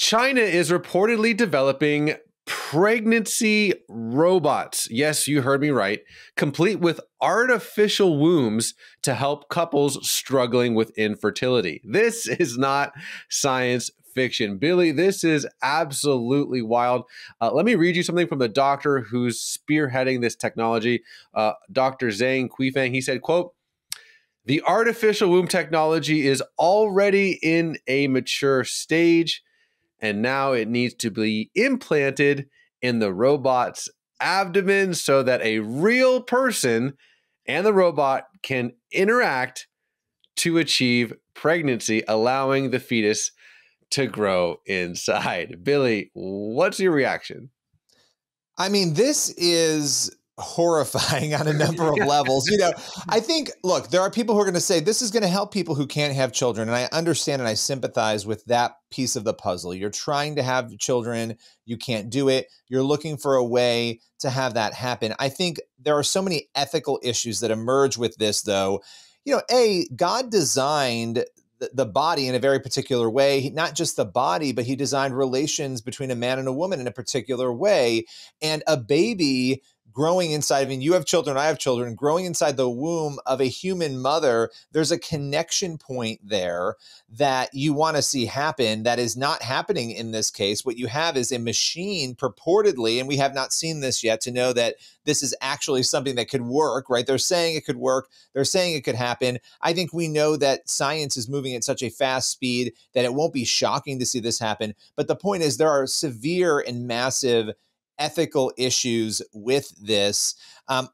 China is reportedly developing pregnancy robots. Yes, you heard me right. Complete with artificial wombs to help couples struggling with infertility. This is not science fiction. Billy, this is absolutely wild. Let me read you something from the doctor who's spearheading this technology, Dr. Zhang Quifeng. He said, quote, "The artificial womb technology is already in a mature stage, and now it needs to be implanted in the robot's abdomen so that a real person and the robot can interact to achieve pregnancy, allowing the fetus to grow inside." Billy, what's your reaction? I mean, this is horrifying on a number of levels. I think, look, there are people who are going to say this is going to help people who can't have children. And I understand and I sympathize with that piece of the puzzle. You're trying to have children. You can't do it. You're looking for a way to have that happen. I think there are so many ethical issues that emerge with this, though. God designed the body in a very particular way, not just the body, but he designed relations between a man and a woman in a particular way. And a baby growing inside, I mean, you have children, I have children, growing inside the womb of a human mother, there's a connection point there that you want to see happen that is not happening in this case. What you have is a machine purportedly, and we have not seen this yet to know that this is actually something that could work, right? They're saying it could work. They're saying it could happen. I think we know that science is moving at such a fast speed that it won't be shocking to see this happen. But the point is there are severe and massive ethical issues with this.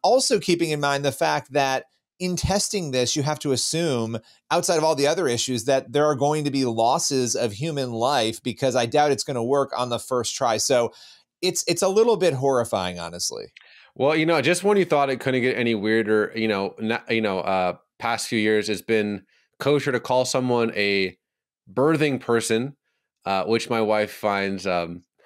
Also keeping in mind the fact that in testing this, you have to assume, outside of all the other issues, that there are going to be losses of human life because I doubt it's going to work on the first try. So it's a little bit horrifying, honestly. Well, just when you thought it couldn't get any weirder, past few years, it's been kosher to call someone a birthing person, which my wife finds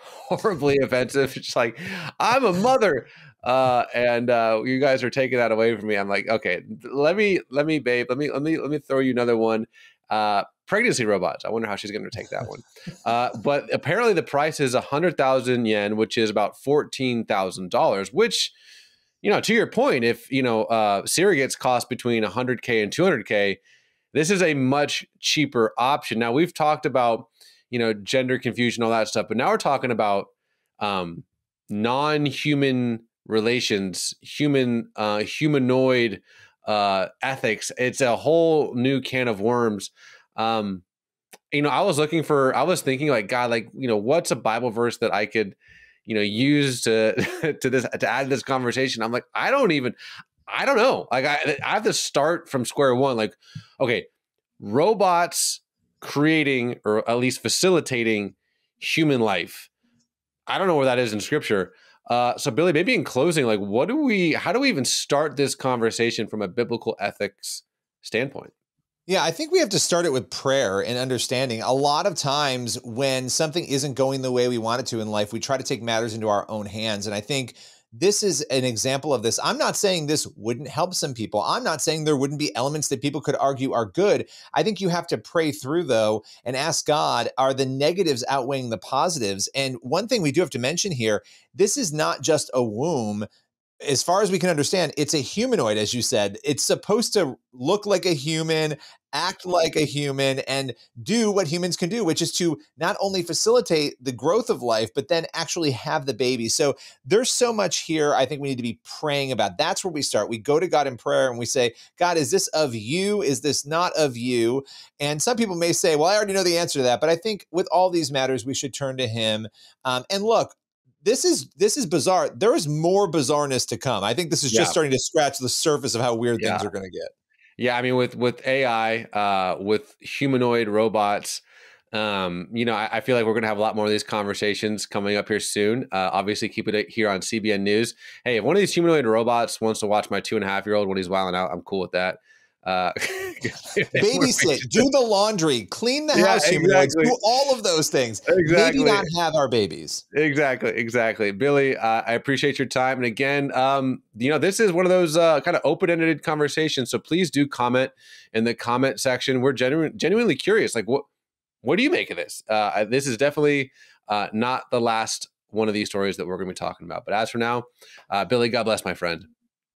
horribly offensive. It's like, I'm a mother, and you guys are taking that away from me. I'm like, okay, let me, babe, let me throw you another one. Pregnancy robots. I wonder how she's going to take that one. But apparently the price is 100,000 yen, which is about $14,000. Which, to your point, if surrogates cost between 100K and 200K, this is a much cheaper option. Now we've talked about gender confusion, all that stuff. But now we're talking about non-human relations, humanoid ethics. It's a whole new can of worms. I was thinking like, God, like, what's a Bible verse that I could, use to add to this conversation? I'm like, I don't know. Like I have to start from square one. Like, okay, robots creating or at least facilitating human life. I don't know where that is in scripture. So Billy, maybe in closing, like how do we even start this conversation from a biblical ethics standpoint? Yeah, I think we have to start it with prayer and understanding. A lot of times when something isn't going the way we want it to in life, we try to take matters into our own hands. And I think this is an example of this. I'm not saying this wouldn't help some people. I'm not saying there wouldn't be elements that people could argue are good. I think you have to pray through, though, and ask God, are the negatives outweighing the positives? And one thing we do have to mention here, this is not just a womb. As far as we can understand, it's a humanoid, as you said. It's supposed to look like a human, act like a human, and do what humans can do, which is to not only facilitate the growth of life, but then actually have the baby. So there's so much here I think we need to be praying about. That's where we start. We go to God in prayer and we say, God, is this of you? Is this not of you? And some people may say, well, I already know the answer to that. But I think with all these matters, we should turn to him. And look, this is bizarre. There is more bizarreness to come. I think this is just starting to scratch the surface of how weird things are going to get. Yeah, I mean, with AI, with humanoid robots, I feel like we're going to have a lot more of these conversations coming up here soon. Obviously, keep it here on CBN News. Hey, if one of these humanoid robots wants to watch my 2.5-year-old when he's wilding out, I'm cool with that. Babysit, do the laundry, clean the house, humanoids, do all of those things. Exactly. Maybe not have our babies. Exactly. Billy, I appreciate your time. And again, this is one of those kind of open-ended conversations. So please do comment in the comment section. We're genuinely curious. Like, What do you make of this? This is definitely not the last one of these stories that we're going to be talking about. But as for now, Billy, God bless, my friend.